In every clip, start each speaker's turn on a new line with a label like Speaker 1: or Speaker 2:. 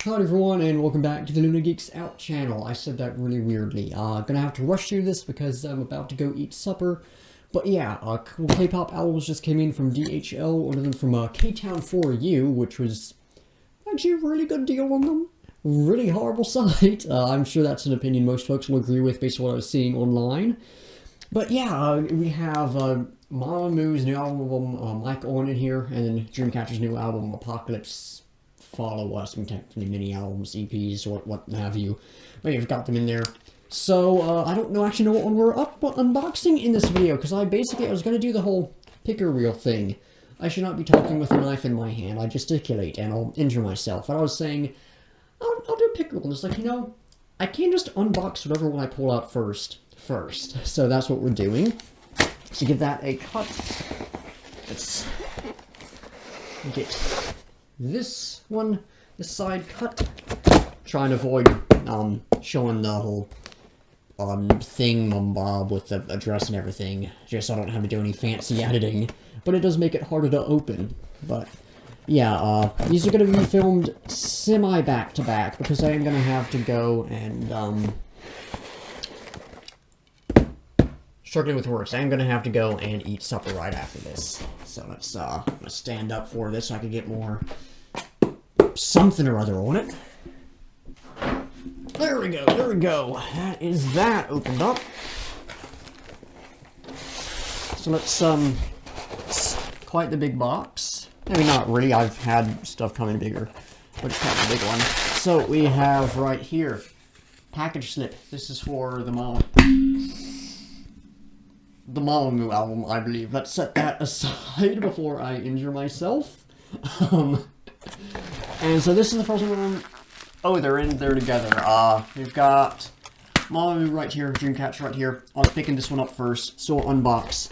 Speaker 1: Hello everyone and welcome back to the Luna Geeks Out channel. I said that really weirdly. Gonna have to rush through this because I'm about to go eat supper. But yeah, cool K-pop albums just came in from DHL, one of them from K-Town 4U, which was actually a really good deal on them. Really horrible site. I'm sure that's an opinion most folks will agree with based on what I was seeing online. But yeah, we have Mamamoo new album, Like On in here, and then Dreamcatcher's new album, Apocalypse Follow Us, and technically mini albums, EPs, or what have you. But you've got them in there. So, I don't actually know what one we're unboxing in this video, because I was going to do the whole picker wheel thing. I should not be talking with a knife in my hand. I gesticulate, and I'll injure myself. But I was saying, I'll do a picker wheel. It's like, you know, I can't just unbox whatever one I pull out first. So that's what we're doing. So give that a cut. Let's get this side cut. Trying to avoid showing the whole thing bob with the address and everything, just so I don't have to do any fancy editing. But it does make it harder to open. But yeah, these are going to be filmed semi back to back because I am going to have to go and struggling with words. I'm going to have to go and eat supper right after this. So let's stand up for this so I can get more something or other on it. There we go, there we go. That is that opened up. So let's, it's quite the big box. I mean, not really, I've had stuff coming bigger, but it's quite a big one. So we have right here, package slip. This is for the Mamamoo album, I believe. Let's set that aside before I injure myself. And so this is the first one. Oh, they're in there together. We've got Mamamoo right here, Dreamcatcher right here. I was picking this one up first, so we'll unbox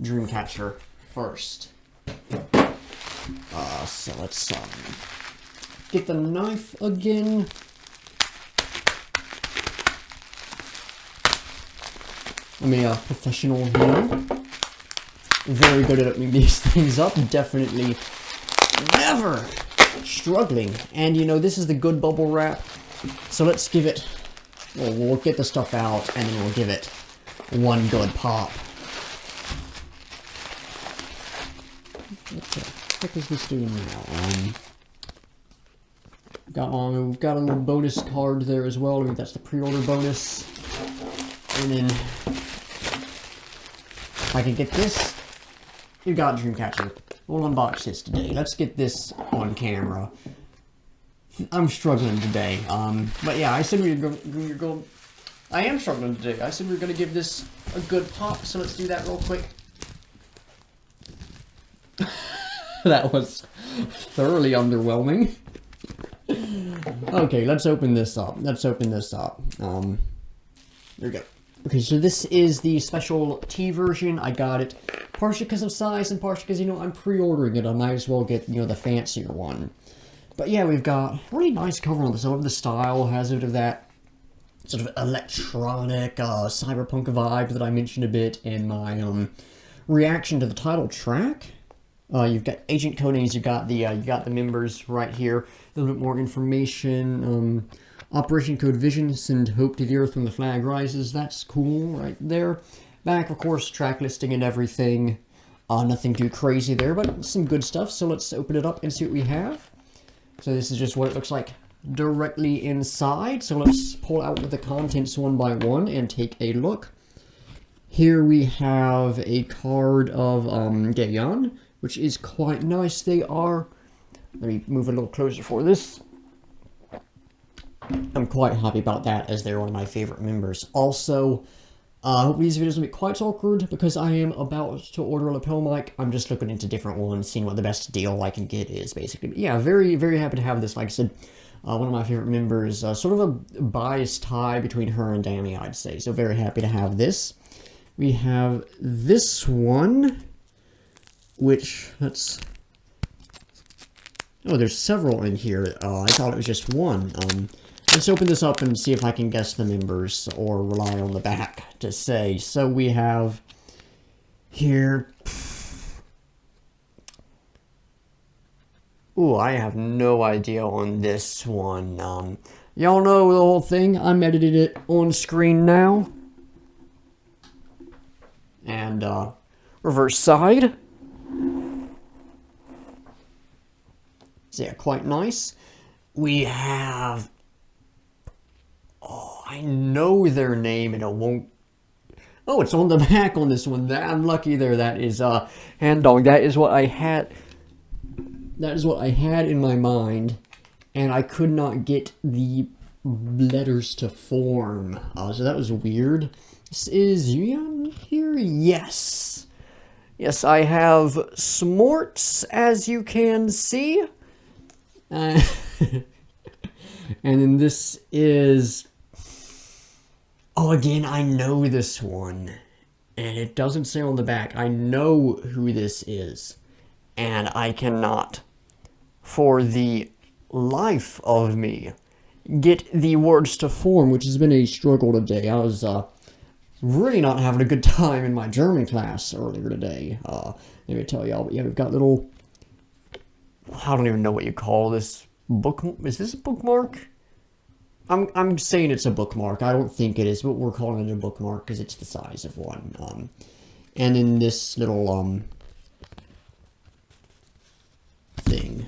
Speaker 1: Dreamcatcher first. So let's get the knife again. I'm a professional here. Very good at opening these things up. Definitely never struggling. And you know, this is the good bubble wrap. So let's give it, well, we'll get the stuff out and then we'll give it one good pop. What the heck is this doing now? We've got a little bonus card there as well. I mean, that's the pre-order bonus. And then if I can get this, you got Dreamcatcher. We'll unbox this today. Let's get this on camera. I'm struggling today. But yeah, I said we were going. I am struggling today. I said we were going to give this a good pop, so let's do that real quick. That was thoroughly underwhelming. Okay, let's open this up. There we go. Okay, so this is the special T version. I got it partially because of size and partially because, you know, I'm pre-ordering it. I might as well get, you know, the fancier one. But yeah, we've got a really nice cover on this. I love the style. Has a bit of that sort of electronic, cyberpunk vibe that I mentioned a bit in my reaction to the title track. You've got agent codenames. You got the members right here. A little bit more information. Operation Code Vision, send hope to the earth when the flag rises. That's cool right there. Back, of course, track listing and everything. Nothing too crazy there, but some good stuff. So let's open it up and see what we have. So this is just what it looks like directly inside. So let's pull out the contents one by one and take a look. Here we have a card of Gaeon, which is quite nice. They are, let me move a little closer for this. I'm quite happy about that, as they're one of my favorite members. Also, I hope these videos will be quite awkward, because I am about to order a lapel mic. I'm just looking into different ones, seeing what the best deal I can get is, basically. But yeah, very, very happy to have this. Like I said, one of my favorite members. Sort of a biased tie between her and Danny, I'd say. So very happy to have this. We have this one, which, let's... Oh, there's several in here. I thought it was just one. Let's open this up and see if I can guess the members or rely on the back to say. So we have here Ooh, I have no idea on this one. Y'all know the whole thing. I'm edited it on screen now. And, reverse side. So yeah, quite nice. We have... Oh, I know their name and it won't... Oh, it's on the back on this one. I'm lucky there. That is, Handong. That is what I had... That is what I had in my mind. And I could not get the letters to form. So that was weird. This is Yuan here? Yes. Yes, I have Smorts, as you can see. And then this is... Oh, again, I know this one. And it doesn't say on the back. I know who this is. And I cannot, for the life of me, get the words to form, which has been a struggle today. I was really not having a good time in my German class earlier today. Let me tell y'all, but yeah, we've got little... I don't even know what you call this. Book? Is this a bookmark? I'm saying it's a bookmark. I don't think it is, but we're calling it a bookmark because it's the size of one. And then this little thing,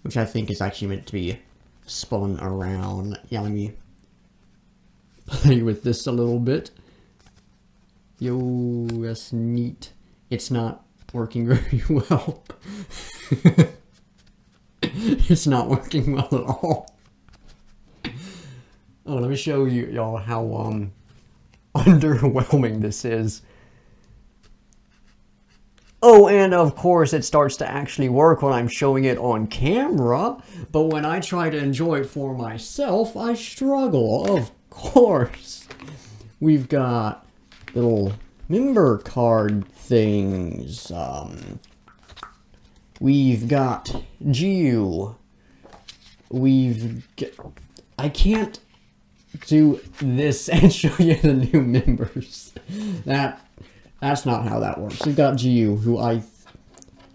Speaker 1: which I think is actually meant to be spun around. Yeah, let me play with this a little bit. Yo, that's neat. It's not working very well. It's not working well at all. Oh, let me show you y'all how underwhelming this is. Oh, and of course it starts to actually work when I'm showing it on camera, but when I try to enjoy it for myself, I struggle, of course. We've got little member card things. We've got Geo. I can't do this and show you the new members. That's not how that works. We've got Geo, who I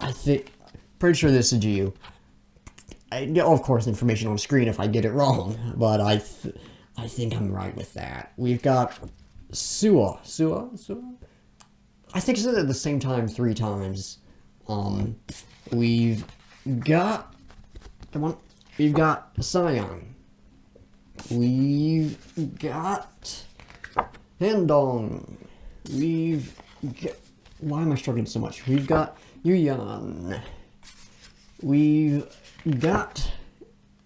Speaker 1: think, pretty sure this is Geo. Of course, information on screen if I get it wrong, but I think I'm right with that. We've got Sua. I think I said it at the same time 3 times. We've got, we've got Sion. We've got Hendong. We've got, why am I struggling so much? We've got Yuyan. We've got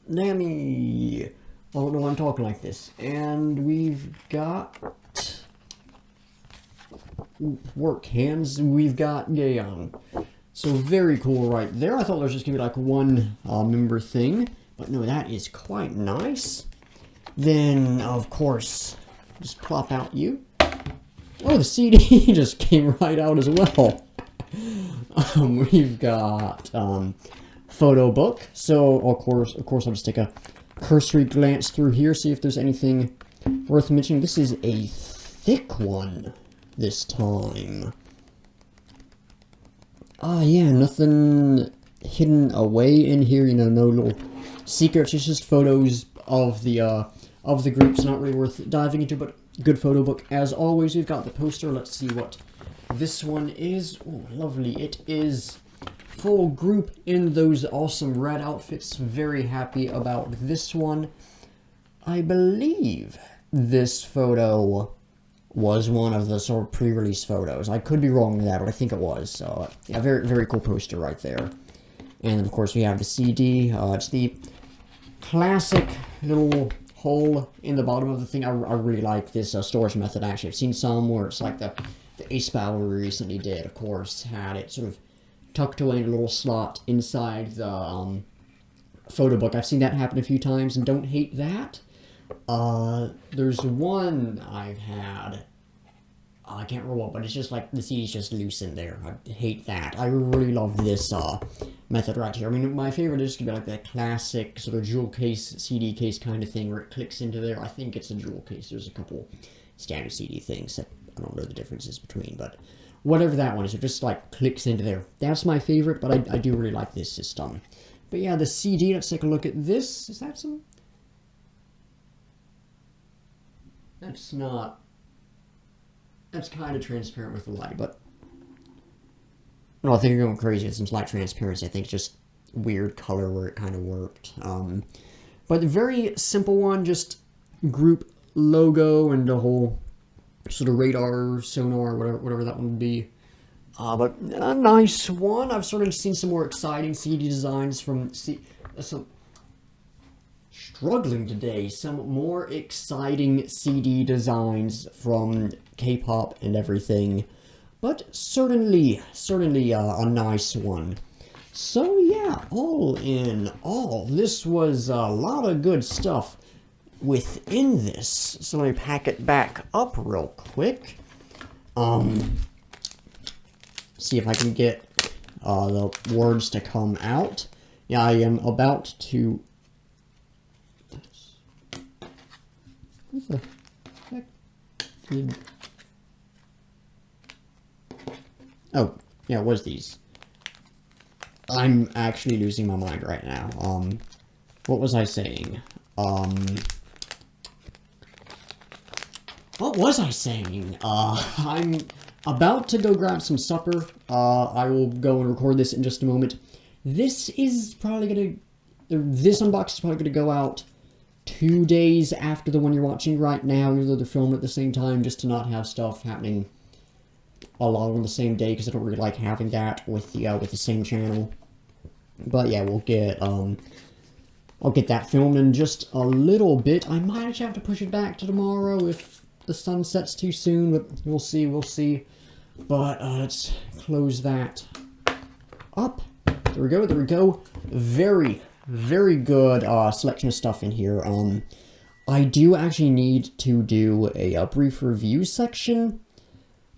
Speaker 1: Nami. Oh no, I'm talking like this. And we've got work hands. We've got Gaeon. So very cool right there. I thought there was just gonna be like one member thing, but no, that is quite nice. Then of course, just plop out you. Oh, the CD just came right out as well. We've got photo book. So of course, I'll just take a cursory glance through here, see if there's anything worth mentioning. This is a thick one this time. Yeah, nothing hidden away in here. You know, no little secrets. It's just photos of the groups. Not really worth diving into, but good photo book as always. We've got the poster. Let's see what this one is. Oh, lovely. It is full group in those awesome red outfits. Very happy about this one. I believe this photo was one of the sort of pre-release photos. I could be wrong with that, but I think it was. So, yeah, very, very cool poster right there. And, of course, we have the CD. It's the classic little hole in the bottom of the thing. I really like this storage method, actually. I've seen some where it's like the Ace Power we recently did, of course, had it sort of tucked away in a little slot inside the photo book. I've seen that happen a few times and don't hate that. There's one I've had, I can't remember what, but it's just like the CD's just loose in there. I hate that. I really love this method right here. I mean, my favorite is gonna be like that classic sort of jewel case, CD case kind of thing where it clicks into there. I think it's a jewel case. There's a couple standard CD things that I don't know the differences between, but whatever that one is, it just like clicks into there. That's my favorite, but I do really like this system. But yeah, the CD, let's take a look at this. Is that some... That's not... That's kind of transparent with the light, but... No, I think you're going crazy with some slight transparency. I think it's just weird color where it kind of worked. But a very simple one, just group logo and the whole sort of radar, sonar, whatever that one would be. But a nice one. I've sort of seen some more exciting CD designs from... some struggling today. Some more exciting CD designs from K-pop and everything. But certainly a nice one. So yeah, all in all, this was a lot of good stuff within this. So let me pack it back up real quick. See if I can get the words to come out. Yeah, I am about to... What the heck? Oh, yeah, it was these. I'm actually losing my mind right now. What was I saying? What was I saying? I'm about to go grab some supper. I will go and record this in just a moment. This is probably gonna... This unboxing is probably gonna go out 2 days after the one you're watching right now, even though they're filmed at the same time, just to not have stuff happening a lot on the same day, because I don't really like having that with the same channel. But yeah, we'll get I'll get that filmed in just a little bit. I might actually have to push it back to tomorrow if the sun sets too soon, but we'll see. But let's close that up. There we go. Very good selection of stuff in here. I do actually need to do a brief review section,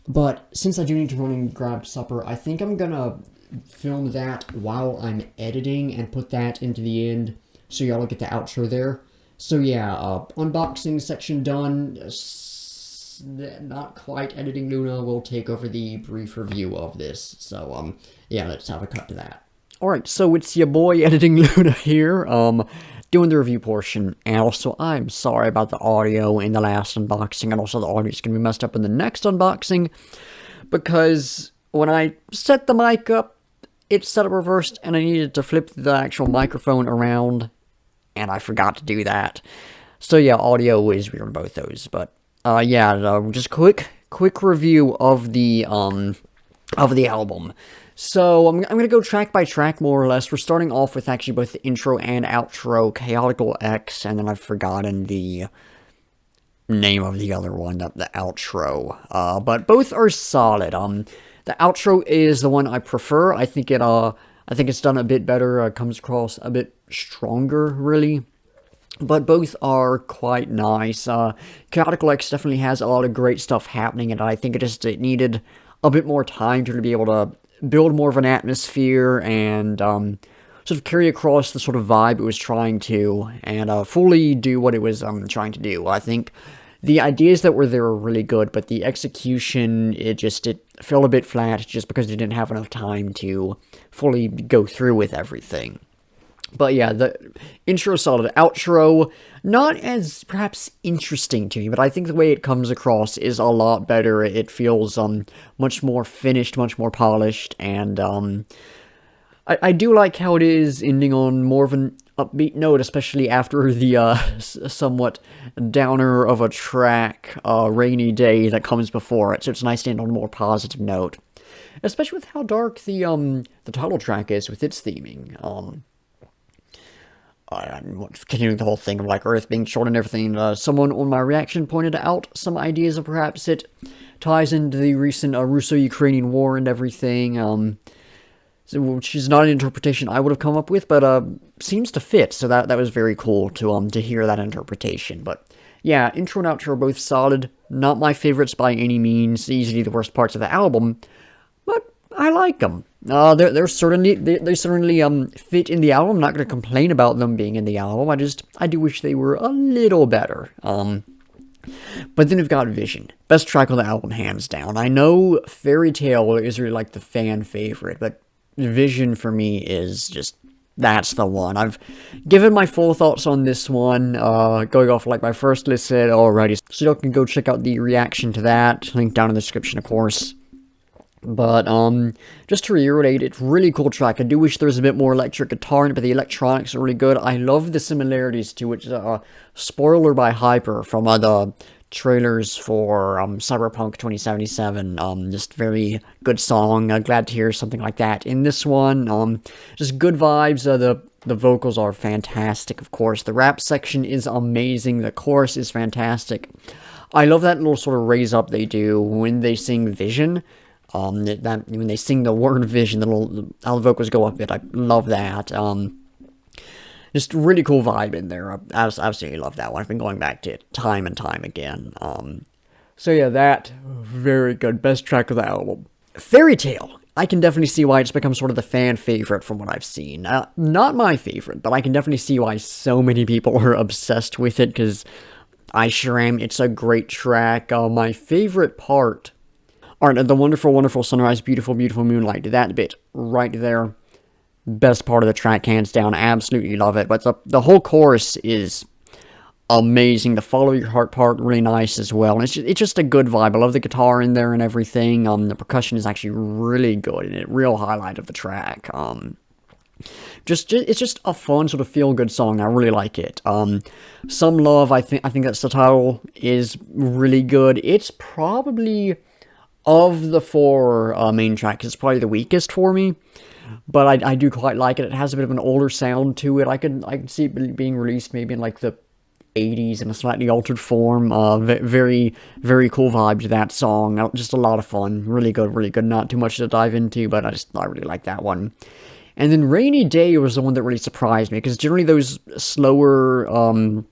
Speaker 1: but since I do need to run and grab supper, I think I'm gonna film that while I'm editing and put that into the end, so y'all will get the outro there. So yeah, unboxing section done. Not quite editing Luna will take over the brief review of this. So yeah, let's have a cut to that. Alright, so it's your boy Editing Luna here, doing the review portion, and also I'm sorry about the audio in the last unboxing, and also the audio is going to be messed up in the next unboxing, because when I set the mic up, it's set up reversed, and I needed to flip the actual microphone around, and I forgot to do that. So yeah, audio is weird on both those, but yeah, just quick review of the album. So, I'm going to go track by track, more or less. We're starting off with actually both the intro and outro, Chaotical X, and then I've forgotten the name of the other one, the outro. But both are solid. The outro is the one I prefer. I think it's done a bit better, comes across a bit stronger, really. But both are quite nice. Chaotical X definitely has a lot of great stuff happening, and I think it needed a bit more time to be able to build more of an atmosphere and sort of carry across the sort of vibe it was trying to, and fully do what it was trying to do. I think the ideas that were there were really good, but the execution, it fell a bit flat just because they didn't have enough time to fully go through with everything. But yeah, the intro solid, outro not as perhaps interesting to me, but I think the way it comes across is a lot better. It feels much more finished, much more polished, and I do like how it is ending on more of an upbeat note, especially after the somewhat downer of a track, rainy day that comes before it. So it's nice to end on a more positive note, especially with how dark the title track is with its theming. I'm continuing the whole thing of like Earth being short and everything. Someone on my reaction pointed out some ideas of perhaps it ties into the recent Russo-Ukrainian war and everything, which is not an interpretation I would have come up with, but seems to fit. So that was very cool to hear that interpretation. But yeah, intro and outro are both solid. Not my favorites by any means. Easily the worst parts of the album, but I like them. They certainly fit in the album. I'm not going to complain about them being in the album. I do wish they were a little better. But then we've got Vision. Best track on the album, hands down. I know Fairy Tale is really like the fan favorite, but Vision for me is just That's the one. I've given my full thoughts on this one, going off like my first listen already, so you can go check out the reaction to that, link down in the description, of course. But, just to reiterate, it's a really cool track. I do wish there was a bit more electric guitar in it, but the electronics are really good. I love the similarities to it. Spoiler by Hyper from the trailers for Cyberpunk 2077. Just very good song. Glad to hear something like that in this one. Just good vibes. The vocals are fantastic, of course. The rap section is amazing. The chorus is fantastic. I love that little sort of raise up they do when they sing Vision. That when they sing the word vision, how the vocals go up a bit. I love that. Just really cool vibe in there. I absolutely love that one. I've been going back to it time and time again. So yeah, that very good. Best track of the album. Fairy Tale. I can definitely see why it's become sort of the fan favorite from what I've seen. Not my favorite, but I can definitely see why so many people are obsessed with it, because I sure am. It's a great track. My favorite part. Alright, the wonderful, wonderful sunrise, beautiful, beautiful moonlight. That bit right there. Best part of the track, hands down. Absolutely love it. But the whole chorus is amazing. The follow your heart part, really nice as well. And it's just a good vibe. I love the guitar in there and everything. The percussion is actually really good, and it real highlight of the track. It's just a fun sort of feel-good song. I really like it. Some Love, I think that's the title, is really good. It's probably, of the four main tracks, it's probably the weakest for me, but I do quite like it. It has a bit of an older sound to it. I could see it being released maybe in like the 80s in a slightly altered form. Very, very cool vibe to that song. Just a lot of fun. Really good, really good. Not too much to dive into, but I really like that one. And then Rainy Day was the one that really surprised me, because generally those slower, and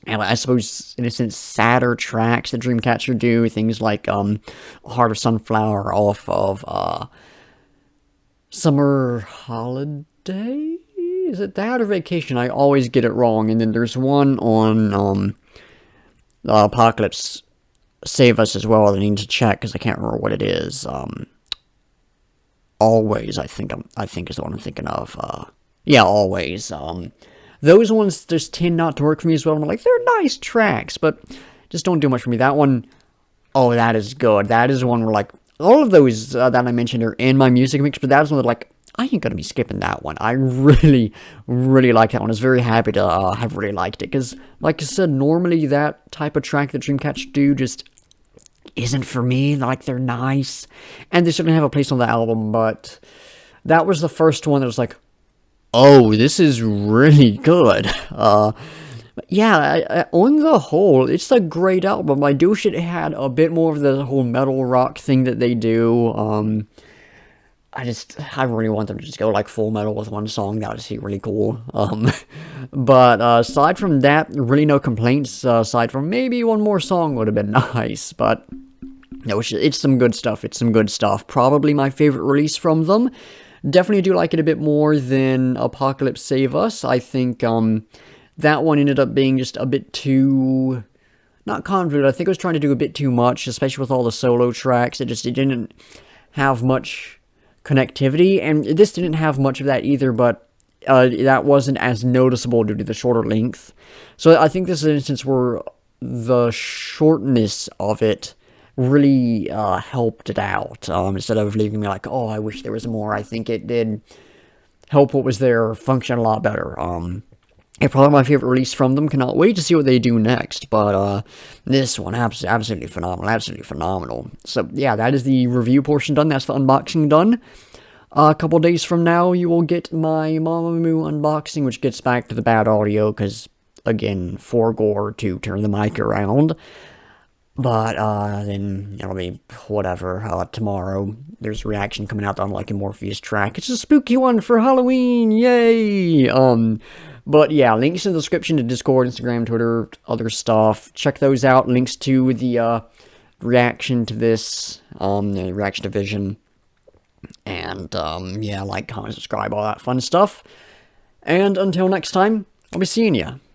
Speaker 1: I suppose, in a sense, sadder tracks that Dreamcatcher do, things like Heart of Sunflower off of Summer Holiday? Is it that or Vacation? I always get it wrong. And then there's one on Apocalypse Save Us as well that I need to check, because I can't remember what it is. Always, I think is the one I'm thinking of. Yeah, Always. Those ones just tend not to work for me as well. I'm like, they're nice tracks, but just don't do much for me. That one, oh, that is good. That is one where, like, all of those that I mentioned are in my music mix, but that is one that, like, I ain't gonna be skipping that one. I really, really like that one. I was very happy to have really liked it, because, like I said, normally that type of track that Dreamcatcher do just isn't for me. Like, they're nice, and they certainly have a place on the album, but that was the first one that was like, oh, this is really good. Yeah, on the whole, it's a great album. I do wish it had a bit more of the whole metal rock thing that they do. I really want them to just go like full metal with one song. That would just be really cool. But aside from that, really no complaints. Aside from maybe one more song would have been nice, but no, it's some good stuff. It's some good stuff. Probably my favorite release from them. Definitely do like it a bit more than Apocalypse Save Us. I think that one ended up being just a bit too, not convoluted. I think I was trying to do a bit too much, especially with all the solo tracks. It didn't have much connectivity, and this didn't have much of that either, but that wasn't as noticeable due to the shorter length. So I think this is an instance where the shortness of it really helped it out, instead of leaving me like, oh, I wish there was more. I think it did help what was there function a lot better. It's probably my favorite release from them. Cannot wait to see what they do next, but this one, absolutely phenomenal, absolutely phenomenal. So yeah, that is the review portion done. That's the unboxing done. A couple days from now, you will get my Mamamoo unboxing, which gets back to the bad audio, because, again, gore to turn the mic around. But, then, it'll be whatever. Tomorrow, there's a reaction coming out to Unlucky Morpheus track. It's a spooky one for Halloween! Yay! But, yeah, links in the description to Discord, Instagram, Twitter, other stuff. Check those out. Links to the, reaction to this, the reaction to Vision. And, yeah, like, comment, subscribe, all that fun stuff. And until next time, I'll be seeing ya.